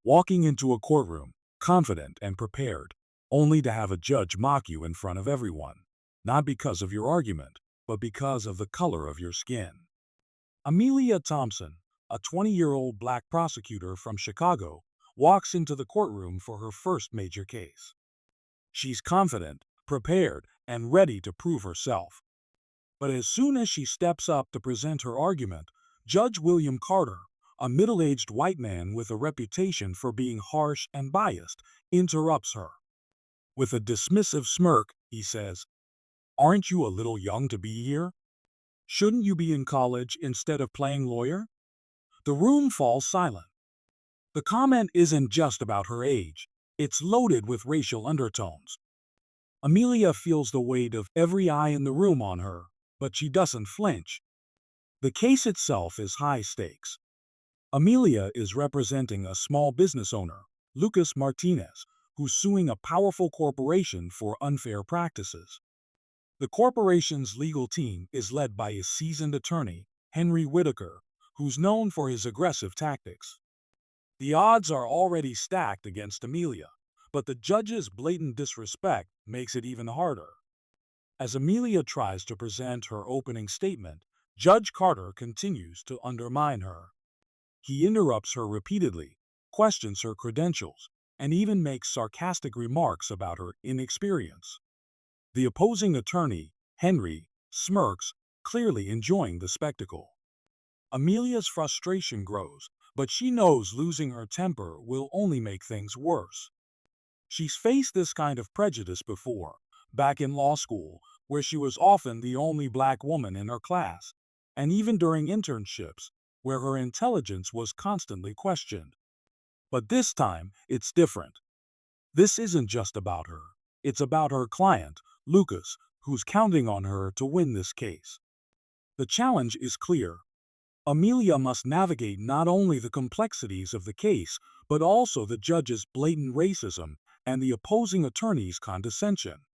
walking into a courtroom, confident and prepared, only to have a judge mock you in front of everyone, not because of your argument, but because of the color of your skin. Amelia Thompson, a 20-year-old black prosecutor from Chicago, walks into the courtroom for her first major case. She's confident, prepared, and ready to prove herself. But as soon as she steps up to present her argument, Judge William Carter, a middle-aged white man with a reputation for being harsh and biased, interrupts her. With a dismissive smirk, he says, "Aren't you a little young to be here? Shouldn't you be in college instead of playing lawyer?" The room falls silent. The comment isn't just about her age. It's loaded with racial undertones. Amelia feels the weight of every eye in the room on her, but she doesn't flinch. The case itself is high stakes. Amelia is representing a small business owner, Lucas Martinez, who's suing a powerful corporation for unfair practices. The corporation's legal team is led by a seasoned attorney, Henry Whitaker, who's known for his aggressive tactics. The odds are already stacked against Amelia, but the judge's blatant disrespect makes it even harder. As Amelia tries to present her opening statement, Judge Carter continues to undermine her. He interrupts her repeatedly, questions her credentials, and even makes sarcastic remarks about her inexperience. The opposing attorney, Henry, smirks, clearly enjoying the spectacle. Amelia's frustration grows, but she knows losing her temper will only make things worse. She's faced this kind of prejudice before, back in law school, where she was often the only black woman in her class, and even during internships, where her intelligence was constantly questioned. But this time, it's different. This isn't just about her. It's about her client, Lucas, who's counting on her to win this case. The challenge is clear. Amelia must navigate not only the complexities of the case, but also the judge's blatant racism and the opposing attorney's condescension.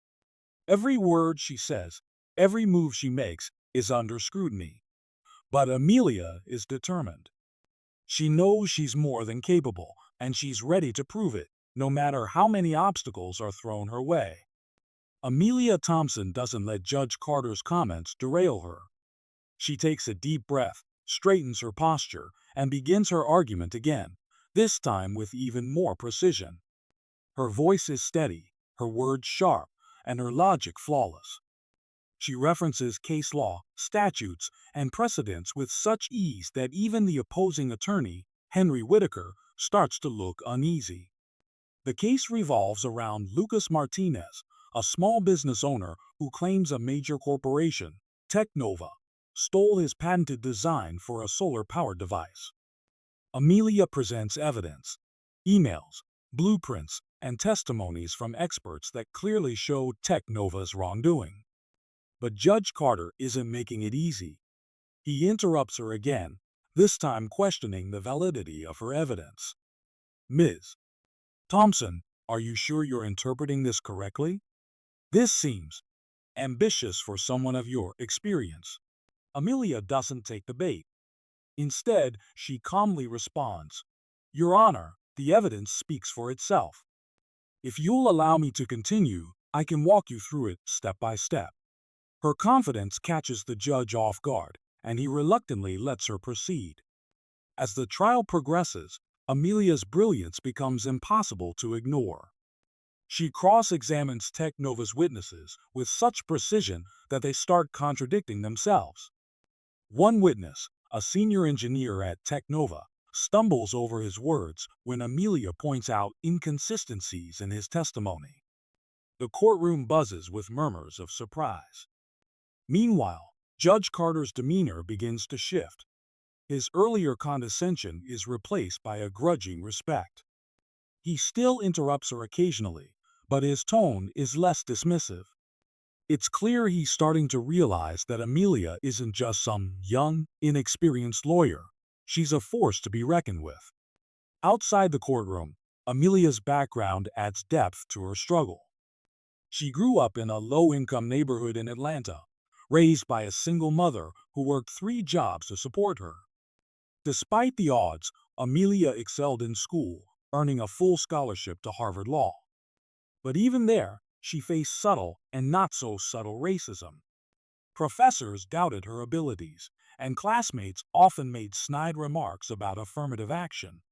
Every word she says, every move she makes, is under scrutiny. But Amelia is determined. She knows she's more than capable, and she's ready to prove it, no matter how many obstacles are thrown her way. Amelia Thompson doesn't let Judge Carter's comments derail her. She takes a deep breath, straightens her posture, and begins her argument again, this time with even more precision. Her voice is steady, her words sharp, and her logic flawless. She references case law, statutes, and precedents with such ease that even the opposing attorney, Henry Whitaker, starts to look uneasy. The case revolves around Lucas Martinez, a small business owner who claims a major corporation, Technova, stole his patented design for a solar-powered device. Amelia presents evidence, emails, blueprints, and testimonies from experts that clearly show Technova's wrongdoing. But Judge Carter isn't making it easy. He interrupts her again, this time questioning the validity of her evidence. "Ms. Thompson, are you sure you're interpreting this correctly? This seems ambitious for someone of your experience." Amelia doesn't take the bait. Instead, she calmly responds, "Your Honor, the evidence speaks for itself. If you'll allow me to continue, I can walk you through it step by step." Her confidence catches the judge off guard, and he reluctantly lets her proceed. As the trial progresses, Amelia's brilliance becomes impossible to ignore. She cross-examines Technova's witnesses with such precision that they start contradicting themselves. One witness, a senior engineer at Technova, stumbles over his words when Amelia points out inconsistencies in his testimony. The courtroom buzzes with murmurs of surprise. Meanwhile, Judge Carter's demeanor begins to shift. His earlier condescension is replaced by a grudging respect. He still interrupts her occasionally, but his tone is less dismissive. It's clear he's starting to realize that Amelia isn't just some young, inexperienced lawyer. She's a force to be reckoned with. Outside the courtroom, Amelia's background adds depth to her struggle. She grew up in a low-income neighborhood in Atlanta, raised by a single mother who worked 3 jobs to support her. Despite the odds, Amelia excelled in school, earning a full scholarship to Harvard Law. But even there, she faced subtle and not so subtle racism. Professors doubted her abilities, and classmates often made snide remarks about affirmative action.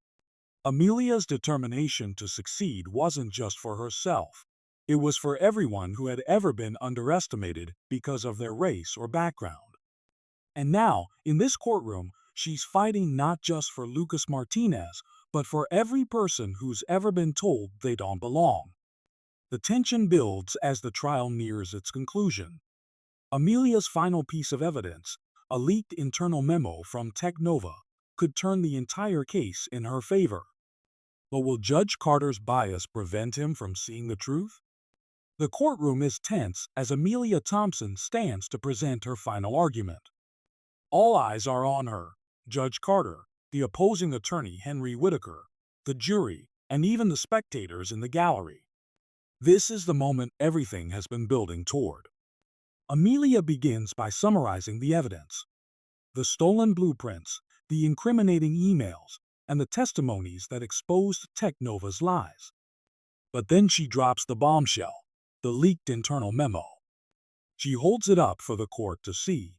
Amelia's determination to succeed wasn't just for herself. It was for everyone who had ever been underestimated because of their race or background. And now, in this courtroom, she's fighting not just for Lucas Martinez, but for every person who's ever been told they don't belong. The tension builds as the trial nears its conclusion. Amelia's final piece of evidence, a leaked internal memo from Technova, could turn the entire case in her favor. But will Judge Carter's bias prevent him from seeing the truth? The courtroom is tense as Amelia Thompson stands to present her final argument. All eyes are on her: Judge Carter, the opposing attorney Henry Whitaker, the jury, and even the spectators in the gallery. This is the moment everything has been building toward. Amelia begins by summarizing the evidence: the stolen blueprints, the incriminating emails, and the testimonies that exposed Technova's lies. But then she drops the bombshell: the leaked internal memo. She holds it up for the court to see.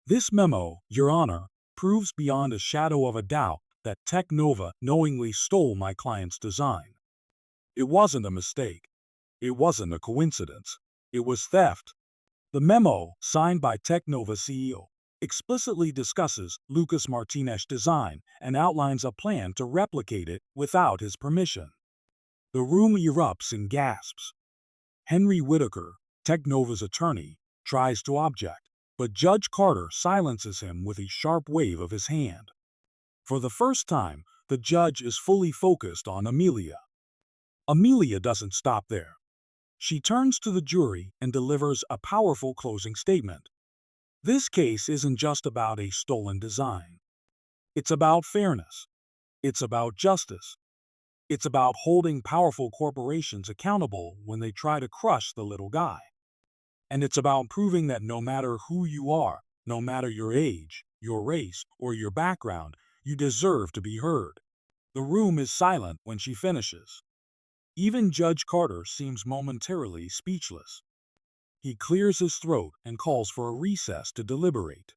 This memo, Your Honor, proves beyond a shadow of a doubt that Technova knowingly stole my client's design. It wasn't a mistake. It wasn't a coincidence. It was theft. The memo, signed by Technova CEO, explicitly discusses Lucas Martinez's design and outlines a plan to replicate it without his permission. The room erupts in gasps. Henry Whitaker, Technova's attorney, tries to object, but Judge Carter silences him with a sharp wave of his hand. For the first time, the judge is fully focused on Amelia. Amelia doesn't stop there. She turns to the jury and delivers a powerful closing statement. This case isn't just about a stolen design. It's about fairness. It's about justice. It's about holding powerful corporations accountable when they try to crush the little guy. And it's about proving that no matter who you are, no matter your age, your race, or your background, you deserve to be heard. The room is silent when she finishes. Even Judge Carter seems momentarily speechless. He clears his throat and calls for a recess to deliberate.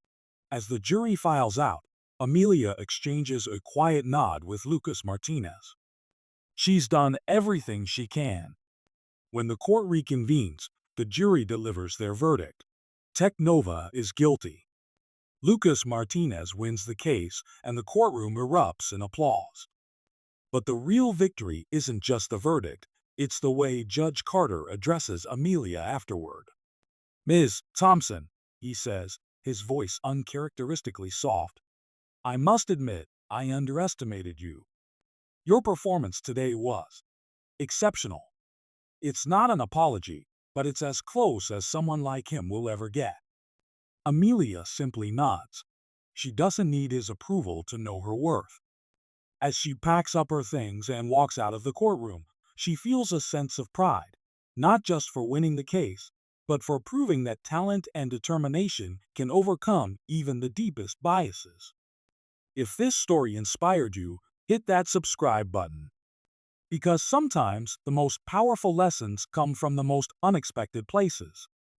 As the jury files out, Amelia exchanges a quiet nod with Lucas Martinez. She's done everything she can. When the court reconvenes, the jury delivers their verdict. Technova is guilty. Lucas Martinez wins the case, and the courtroom erupts in applause. But the real victory isn't just the verdict, it's the way Judge Carter addresses Amelia afterward. "Ms. Thompson," he says, his voice uncharacteristically soft, "I must admit, I underestimated you. Your performance today was exceptional. It's not an apology, but it's as close as someone like him will ever get." Amelia simply nods. She doesn't need his approval to know her worth. As she packs up her things and walks out of the courtroom, she feels a sense of pride, not just for winning the case, but for proving that talent and determination can overcome even the deepest biases. If this story inspired you, hit that subscribe button. Because sometimes the most powerful lessons come from the most unexpected places.